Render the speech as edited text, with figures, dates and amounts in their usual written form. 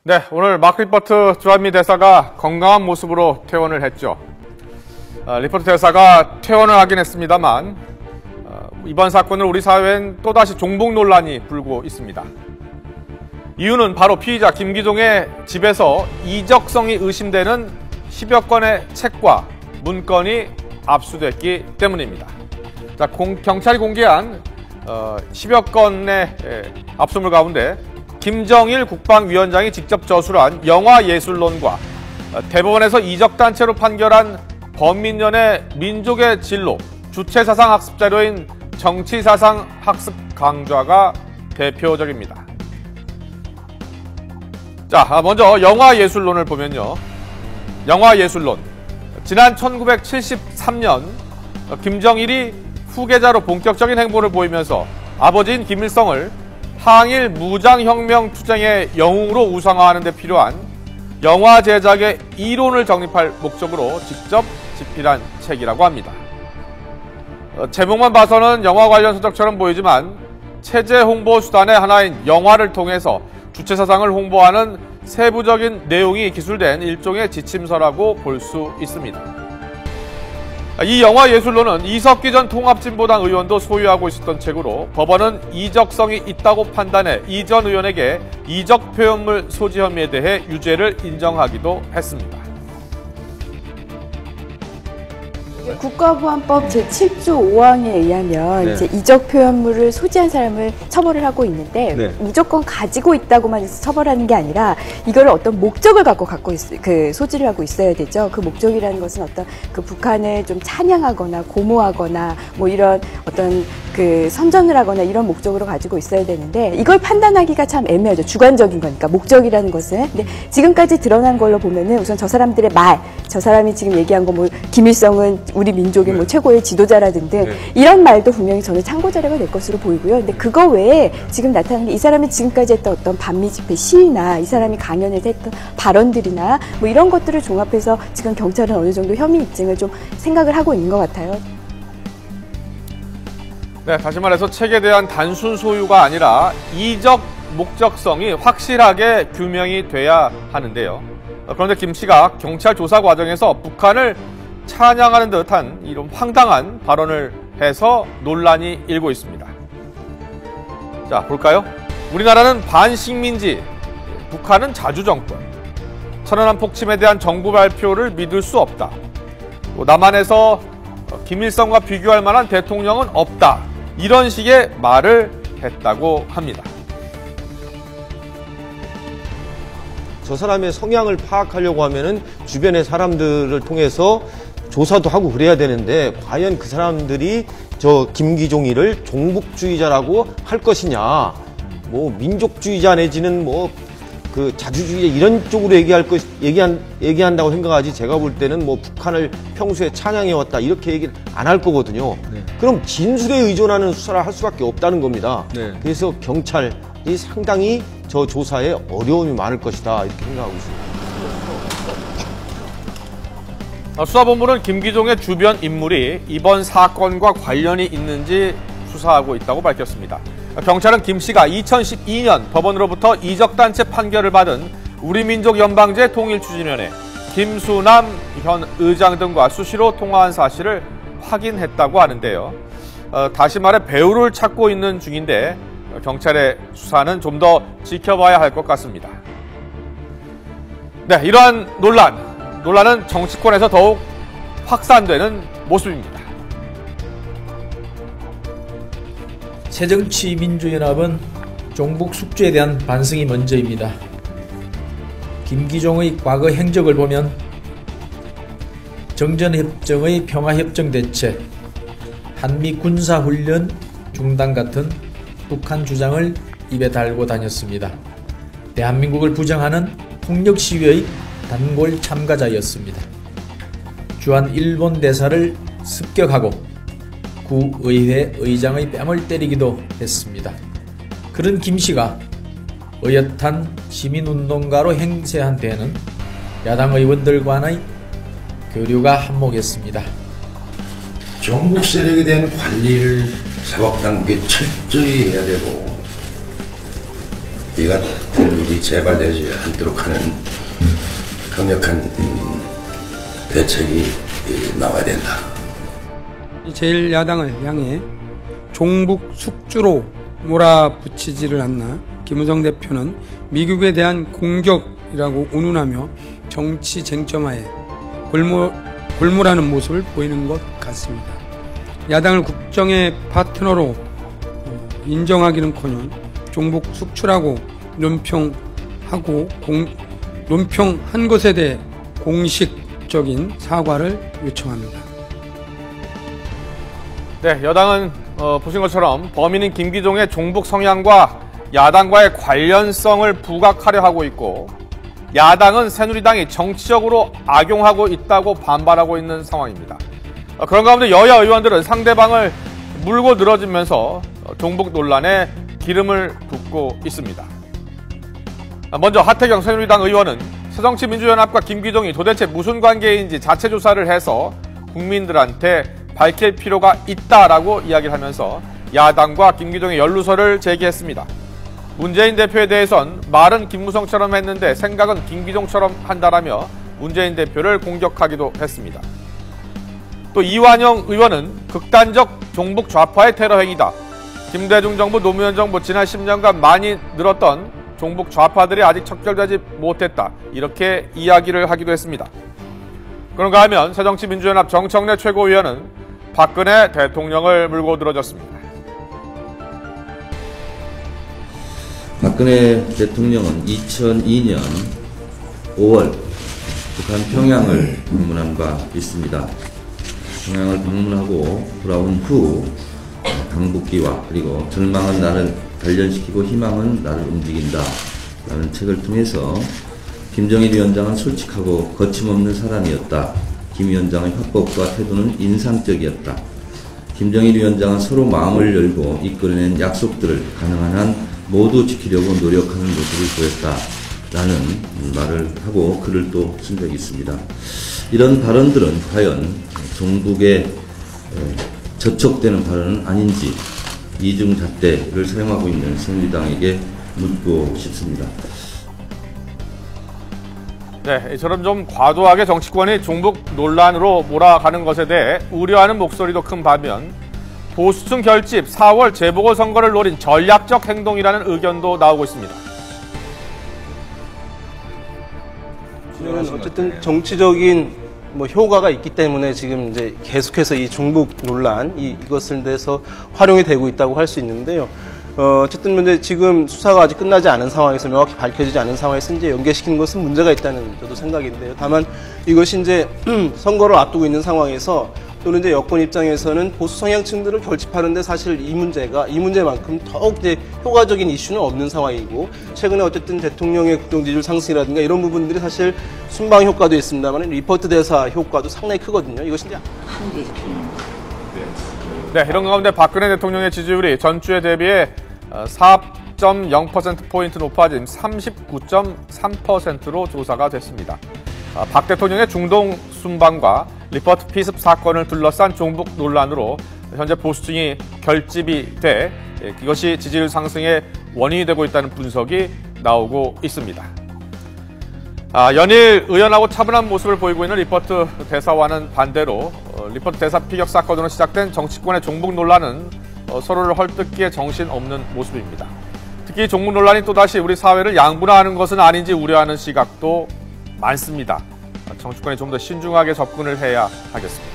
네, 오늘 마크 리포트 주한미 대사가 건강한 모습으로 퇴원을 했죠. 리포트 대사가 퇴원을 하긴 했습니다만 이번 사건을 우리 사회엔 또다시 종북 논란이 불고 있습니다. 이유는 바로 피의자 김기종의 집에서 이적성이 의심되는 10여 건의 책과 문건이 압수됐기 때문입니다. 자, 경찰이 공개한 10여 건의 압수물 가운데 김정일 국방위원장이 직접 저술한 영화예술론과 대법원에서 이적단체로 판결한 범민련의 민족의 진로, 주체사상학습자료인 정치사상학습강좌가 대표적입니다. 자, 먼저 영화예술론을 보면요. 영화예술론. 지난 1973년 김정일이 후계자로 본격적인 행보를 보이면서 아버지인 김일성을 항일 무장혁명 투쟁의 영웅으로 우상화하는 데 필요한 영화 제작의 이론을 정립할 목적으로 직접 집필한 책이라고 합니다. 제목만 봐서는 영화 관련 서적처럼 보이지만 체제 홍보 수단의 하나인 영화를 통해서 주체사상을 홍보하는 세부적인 내용이 기술된 일종의 지침서라고 볼 수 있습니다. 이 영화예술론은 이석기 전 통합진보당 의원도 소유하고 있었던 책으로 법원은 이적성이 있다고 판단해 이 전 의원에게 이적 표현물 소지 혐의에 대해 유죄를 인정하기도 했습니다. 국가보안법 제7조 5항에 의하면 이제 이적 표현물을 소지한 사람을 처벌을 하고 있는데 무조건 가지고 있다고만 해서 처벌하는 게 아니라 이거를 어떤 목적을 갖고 소지를 하고 있어야 되죠. 그 목적이라는 것은 어떤 그 북한을 좀 찬양하거나 고모하거나 뭐 이런 어떤 그 선전을 하거나 이런 목적으로 가지고 있어야 되는데 이걸 판단하기가 참 애매하죠. 주관적인 거니까 목적이라는 것은. 근데 지금까지 드러난 걸로 보면은 우선 저 사람들의 말, 저 사람이 지금 얘기한 거 뭐 김일성은 우리 민족의 뭐 최고의 지도자라 등등 이런 말도 분명히 저는 참고 자료가 될 것으로 보이고요. 근데 그거 외에 지금 나타난 게 이 사람이 지금까지 했던 어떤 반미 집회 시위나 이 사람이 강연에서 했던 발언들이나 뭐 이런 것들을 종합해서 지금 경찰은 어느 정도 혐의 입증을 좀 생각을 하고 있는 것 같아요. 네, 다시 말해서 책에 대한 단순 소유가 아니라 이적 목적성이 확실하게 규명이 돼야 하는데요. 그런데 김 씨가 경찰 조사 과정에서 북한을 찬양하는 듯한 이런 황당한 발언을 해서 논란이 일고 있습니다. 자, 볼까요? 우리나라는 반식민지, 북한은 자주정권, 천안함 폭침에 대한 정부 발표를 믿을 수 없다. 또 남한에서 김일성과 비교할 만한 대통령은 없다. 이런 식의 말을 했다고 합니다. 저 사람의 성향을 파악하려고 하면은 주변의 사람들을 통해서 조사도 하고 그래야 되는데 과연 그 사람들이 저 김기종이를 종북주의자라고 할 것이냐, 뭐 민족주의자 내지는 뭐 그 자주주의자 이런 쪽으로 얘기한다고 생각하지, 제가 볼 때는 뭐 북한을 평소에 찬양해왔다 이렇게 얘기를 안 할 거거든요. 그럼 진술에 의존하는 수사를 할 수밖에 없다는 겁니다. 그래서 경찰이 상당히 저 조사에 어려움이 많을 것이다 이렇게 생각하고 있습니다. 수사본부는 김기종의 주변 인물이 이번 사건과 관련이 있는지 수사하고 있다고 밝혔습니다. 경찰은 김 씨가 2012년 법원으로부터 이적단체 판결을 받은 우리민족연방제 통일추진위원회 김수남 현 의장 등과 수시로 통화한 사실을 확인했다고 하는데요. 다시 말해 배우를 찾고 있는 중인데 경찰의 수사는 좀 더 지켜봐야 할 것 같습니다. 네, 이러한 논란은 정치권에서 더욱 확산되는 모습입니다. 새정치민주연합은 종북 숙주에 대한 반성이 먼저입니다. 김기종의 과거 행적을 보면 정전협정의 평화협정 대책, 한미 군사훈련 중단 같은 북한 주장을 입에 달고 다녔습니다. 대한민국을 부정하는 폭력시위의 단골 참가자였습니다. 주한 일본 대사를 습격하고 구의회 의장의 뺨을 때리기도 했습니다. 그런 김 씨가 어엿한 시민운동가로 행세한 데에는 야당 의원들과의 교류가 한몫했습니다. 종북 세력에 대한 관리를 사법당국이 철저히 해야 되고 이 같은 일이 재발되지 않도록 하는 강력한 대책이 나와야 된다. 제1야당을 향해 종북 숙주로 몰아붙이지를 않나 김무성 대표는 미국에 대한 공격이라고 운운하며 정치 쟁점화에 골몰하는 모습을 보이는 것 같습니다. 야당을 국정의 파트너로 인정하기는커녕 종북 숙주라고 논평한 것에 대해 공식적인 사과를 요청합니다. 네, 여당은 보신 것처럼 범인인 김기종의 종북 성향과 야당과의 관련성을 부각하려 하고 있고, 야당은 새누리당이 정치적으로 악용하고 있다고 반발하고 있는 상황입니다. 그런 가운데 여야 의원들은 상대방을 물고 늘어지면서 종북 논란에 기름을 붓고 있습니다. 먼저 하태경 새누리당 의원은 새정치민주연합과 김기종이 도대체 무슨 관계인지 자체 조사를 해서 국민들한테 밝힐 필요가 있다라고 이야기를 하면서 야당과 김기종의 연루설을 제기했습니다. 문재인 대표에 대해선 말은 김무성처럼 했는데 생각은 김기종처럼 한다라며 문재인 대표를 공격하기도 했습니다. 또 이완영 의원은 극단적 종북 좌파의 테러 행위다. 김대중 정부, 노무현 정부 지난 10년간 많이 늘었던 종북 좌파들이 아직 척결되지 못했다. 이렇게 이야기를 하기도 했습니다. 그런가 하면 새정치민주연합 정청래 최고위원은 박근혜 대통령을 물고 늘어졌습니다. 박근혜 대통령은 2002년 5월 북한 평양을 방문한 바 있습니다. 평양을 방문하고 돌아온 후 강북기와 그리고 절망은 나를 단련시키고 희망은 나를 움직인다 라는 책을 통해서 김정일 위원장은 솔직하고 거침없는 사람이었다. 김 위원장의 화법과 태도는 인상적이었다. 김정일 위원장은 서로 마음을 열고 이끌어낸 약속들을 가능한 한 모두 지키려고 노력하는 모습을 보였다 라는 말을 하고 글을 또 쓴 적이 있습니다. 이런 발언들은 과연 종북에 저촉되는 발언은 아닌지 이중잣대를 사용하고 있는 새누리당에게 묻고 싶습니다. 네, 이처럼 좀 과도하게 정치권이 종북 논란으로 몰아가는 것에 대해 우려하는 목소리도 큰 반면 보수층 결집 4월 재보궐선거를 노린 전략적 행동이라는 의견도 나오고 있습니다. 어쨌든 정치적인 효과가 있기 때문에 지금 이제 계속해서 이 종북 논란 이것을 대해서 활용이 되고 있다고 할 수 있는데요. 어쨌든 근데 지금 수사가 아직 끝나지 않은 상황에서 명확히 밝혀지지 않은 상황에서 이제 연계시키는 것은 문제가 있다는 저도 생각인데요. 다만 이것이 이제 선거를 앞두고 있는 상황에서 또는 이제 여권 입장에서는 보수 성향층들을 결집하는데 사실 이 문제만큼 더욱 이제 효과적인 이슈는 없는 상황이고, 최근에 어쨌든 대통령의 국정 지지율 상승이라든가 이런 부분들이 사실 순방 효과도 있습니다만 리포트 대사 효과도 상당히 크거든요. 이것이 이제 네, 이런 가운데 박근혜 대통령의 지지율이 전주에 대비해 4.0%포인트 높아진 39.3%로 조사가 됐습니다. 박 대통령의 중동 순방과 리포트 피습 사건을 둘러싼 종북 논란으로 현재 보수층이 결집이 돼 이것이 지지율 상승의 원인이 되고 있다는 분석이 나오고 있습니다. 연일 의연하고 차분한 모습을 보이고 있는 리포트 대사와는 반대로 리포트 대사 피격 사건으로 시작된 정치권의 종북 논란은 서로를 헐뜯기에 정신없는 모습입니다. 특히 종북 논란이 또다시 우리 사회를 양분화하는 것은 아닌지 우려하는 시각도 많습니다. 정치권이 좀 더 신중하게 접근을 해야 하겠습니다.